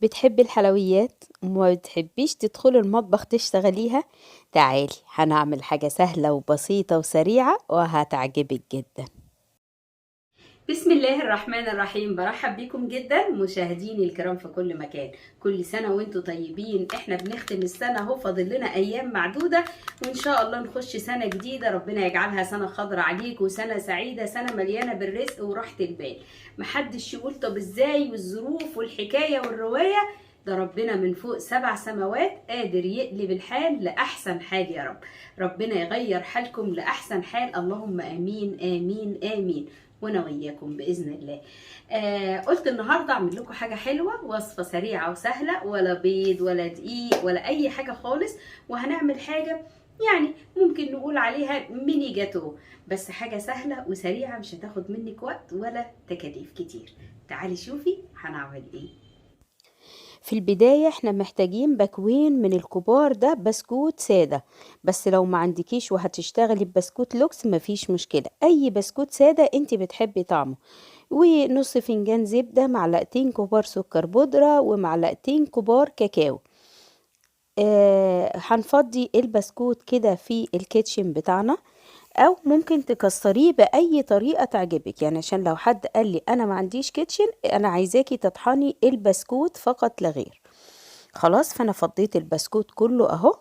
بتحبي الحلويات وما بتحبيش تدخلي المطبخ تشتغليها؟ تعالي هنعمل حاجة سهلة وبسيطة وسريعة وهتعجبك جدا. بسم الله الرحمن الرحيم، برحب بيكم جدا مشاهديني الكرام في كل مكان. كل سنة وانتم طيبين. احنا بنختم السنة اهو، فاضل لنا ايام معدودة وان شاء الله نخش سنة جديدة، ربنا يجعلها سنة خضرة عليكم وسنة سعيدة، سنة مليانة بالرزق وراحة البال. محدش يقول طب ازاي والظروف والحكاية والرواية، ده ربنا من فوق 7 سماوات قادر يقلب الحال لأحسن حال يا رب. ربنا يغير حالكم لأحسن حال، اللهم آمين آمين آمين، وانا وياكم باذن الله. قلت النهارده اعمل لكم حاجه حلوه، وصفه سريعه وسهله، ولا بيض ولا دقيق ولا اي حاجه خالص. وهنعمل حاجه يعني ممكن نقول عليها ميني جاتو، بس حاجه سهله وسريعه مش هتاخد منك وقت ولا تكاليف كتير. تعالي شوفي هنعمل ايه. في البداية احنا محتاجين باكوين من الكبار، ده بسكوت سادة. بس لو ما عندكيش وهتشتغلي ببسكوت لوكس مفيش مشكلة، اي بسكوت سادة انت بتحبي طعمه. ونص فنجان زبدة، معلقتين كبار سكر بودرة، ومعلقتين كبار كاكاو. هنفضي البسكوت كده في الكيتشن بتاعنا، او ممكن تكسريه باي طريقة تعجبك. يعني عشان لو حد قال لي انا ما عنديش كيتشن، انا عايزاكي تطحني البسكوت فقط لا غير. خلاص، فانا فضيت البسكوت كله اهو.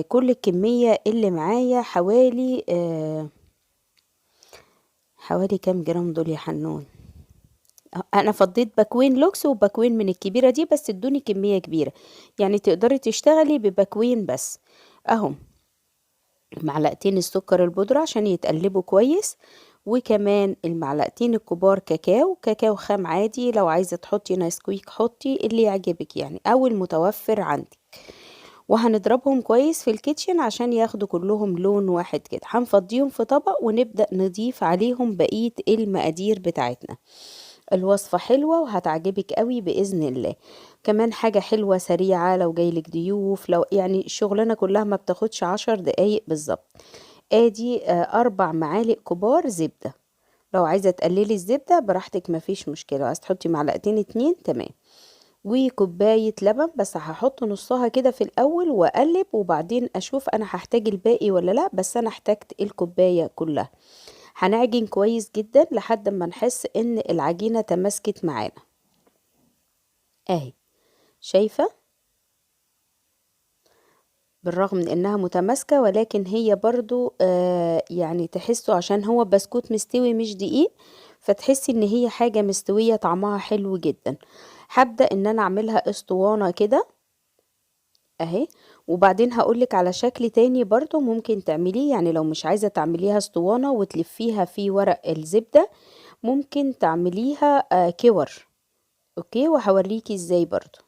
كل الكمية اللي معايا حوالي كام جرام دول يا حنون؟ انا فضيت باكوين لوكس وباكوين من الكبيرة دي، بس ادوني كمية كبيرة. يعني تقدري تشتغلي بباكوين بس اهم. معلقتين السكر البودرة عشان يتقلبوا كويس، وكمان المعلقتين الكبار كاكاو خام عادي، لو عايزة تحطي نسكويك حطي اللي يعجبك يعني، او المتوفر عندك. وهنضربهم كويس في الكيتشن عشان ياخدوا كلهم لون واحد كده. هنفضيهم في طبق ونبدأ نضيف عليهم بقية المقادير بتاعتنا. الوصفة حلوة وهتعجبك قوي بإذن الله. كمان حاجة حلوة سريعة لو جايلك ضيوف، لو يعني الشغلانة كلها ما بتاخدش 10 دقايق بالظبط. ادي 4 معالق كبار زبدة. لو عايزة تقللي الزبدة براحتك مفيش مشكلة، عايزة تحطي معلقتين 2 تمام. وكوباية لبن، بس هحط نصها كده في الأول وأقلب، وبعدين أشوف أنا هحتاج الباقي ولا لأ، بس أنا احتاجت الكوباية كلها. هنعجن كويس جدا لحد ما نحس إن العجينة تماسكت معانا أهي. شايفة؟ بالرغم من إنها متماسكة، ولكن هي برضو يعني تحسوا عشان هو بسكوت مستوي مش دقيق، فتحسي إن هي حاجة مستوية طعمها حلو جدا. هبدأ إن أنا أعملها اسطوانة كده اهي. وبعدين هقولك على شكل تاني برضو ممكن تعمليه، يعني لو مش عايزة تعمليها اسطوانة وتلفيها في ورق الزبدة، ممكن تعمليها كور. اوكي، وهوريكي ازاي برضو.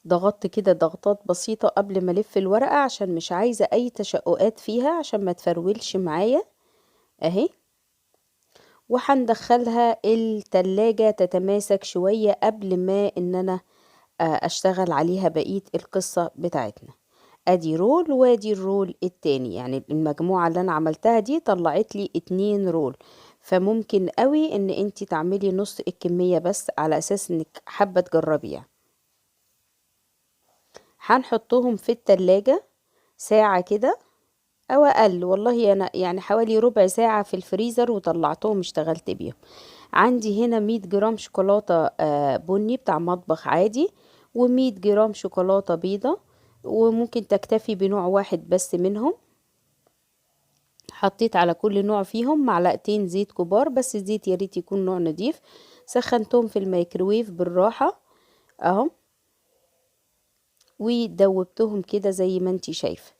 ضغطت كده ضغطات بسيطة قبل ما الف الورقة عشان مش عايزة اي تشققات فيها عشان ما تفرولش معايا اهي. وهندخلها التلاجة تتماسك شوية قبل ما ان انا اشتغل عليها بقية القصة بتاعتنا. ادي رول وادي الرول التاني، يعني المجموعة اللي انا عملتها دي طلعت لي 2 رول. فممكن قوي ان انتي تعملي نص الكمية بس على اساس انك حابة تجربيها. هنحطهم في التلاجة ساعة كده او اقل، والله انا يعني حوالي ربع ساعة في الفريزر وطلعتهم اشتغلت بيهم. عندي هنا 100 جرام شوكولاتة بني بتاع مطبخ عادي، و100 جرام شوكولاتة بيضة، وممكن تكتفي بنوع واحد بس منهم. حطيت على كل نوع فيهم معلقتين زيت كبار، بس الزيت يا ريت يكون نوع نضيف. سخنتهم في الميكروويف بالراحة اهو، ودوبتهم كده زي ما انتي شايفة.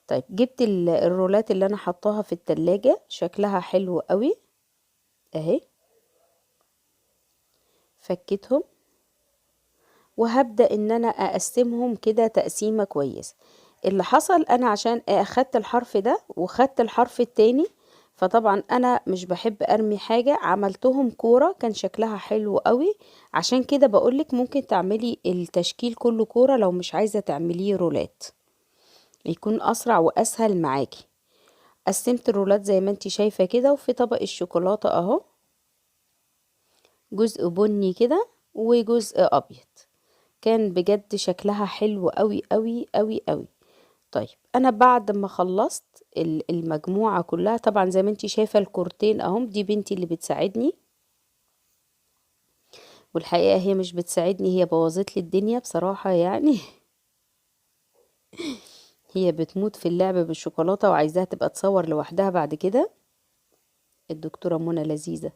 طيب جبت الرولات اللي انا حطاها في التلاجة، شكلها حلو قوي اهي. فكتهم وهبدأ ان انا اقسمهم كده تقسيمة كويس. اللي حصل انا عشان اخدت الحرف ده وخدت الحرف التاني، فطبعا انا مش بحب ارمي حاجة، عملتهم كورة كان شكلها حلو قوي. عشان كده بقولك ممكن تعملي التشكيل كله كورة لو مش عايزة تعمليه رولات، يكون اسرع واسهل معاكي. قسمت الرولات زي ما انتي شايفة كده، وفي طبق الشوكولاتة اهو جزء بني كده وجزء ابيض. كان بجد شكلها حلو قوي قوي قوي قوي. طيب انا بعد ما خلصت المجموعة كلها، طبعا زي ما انتي شايفة الكورتين اهم، دي بنتي اللي بتساعدني، والحقيقة هي مش بتساعدني، هي بوظت لي الدنيا بصراحة يعني. هي بتموت في اللعب بالشوكولاتة وعايزاها تبقى تصور لوحدها بعد كده. الدكتورة منى لذيذة.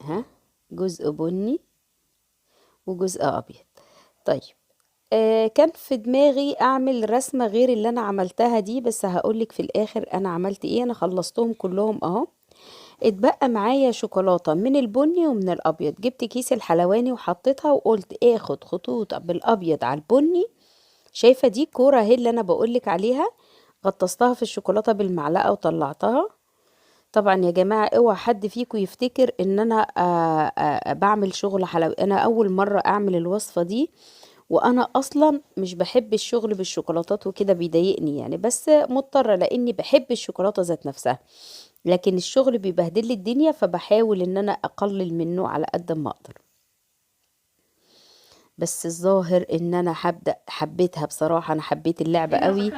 ها، جزء بني وجزء ابيض. طيب كان في دماغي اعمل رسمة غير اللي انا عملتها دي، بس هقولك في الاخر انا عملت ايه. انا خلصتهم كلهم اهو. اتبقى معايا شوكولاتة من البني ومن الابيض. جبت كيس الحلواني وحطيتها وقلت اخد خطوط بالابيض على البني. شايفة دي كورة اهي اللي انا بقولك عليها، غطستها في الشوكولاتة بالمعلقة وطلعتها. طبعا يا جماعة اوعى حد فيكم يفتكر ان انا بعمل شغل حلوي. انا اول مرة اعمل الوصفة دي، وانا اصلا مش بحب الشغل بالشوكولاتات وكده، بيضايقني يعني، بس مضطرة لاني بحب الشوكولاتة ذات نفسها، لكن الشغل بيبهدل لي الدنيا، فبحاول ان انا اقلل منه على قد ما اقدر. بس الظاهر ان انا حبيتها بصراحة، انا حبيت اللعبة قوي.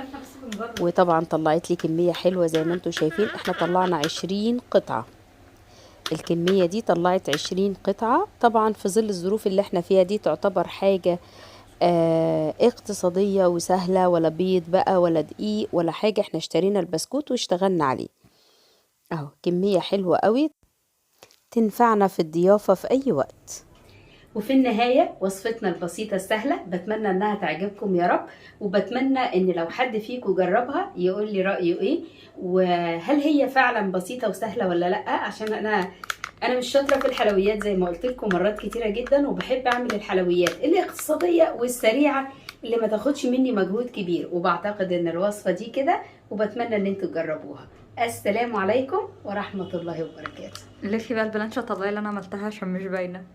وطبعا طلعت لي كمية حلوة زي ما انتم شايفين. احنا طلعنا 20 قطعة. الكمية دي طلعت 20 قطعة. طبعا في ظل الظروف اللي احنا فيها دي تعتبر حاجة اقتصادية وسهلة، ولا بيض بقى ولا دقيق ولا حاجة، احنا اشترينا البسكوت واشتغلنا عليه اهو. كمية حلوة قوي تنفعنا في الضيافة في اي وقت. وفي النهاية وصفتنا البسيطة السهلة بتمنى انها تعجبكم يا رب، وبتمنى ان لو حد فيكم جربها يقول لي رأيه ايه، وهل هي فعلا بسيطة وسهلة ولا لا. عشان انا مش شاطرة في الحلويات زي ما قلت لكم مرات كتيرة جدا، وبحب اعمل الحلويات الاقتصادية والسريعة اللي ما تاخدش مني مجهود كبير، وبعتقد ان الوصفة دي كده، وبتمنى ان انتوا تجربوها. السلام عليكم ورحمة الله وبركاته. ليه في بقى البلانشة الطبيعية اللي انا عملتها عشان مش باينة؟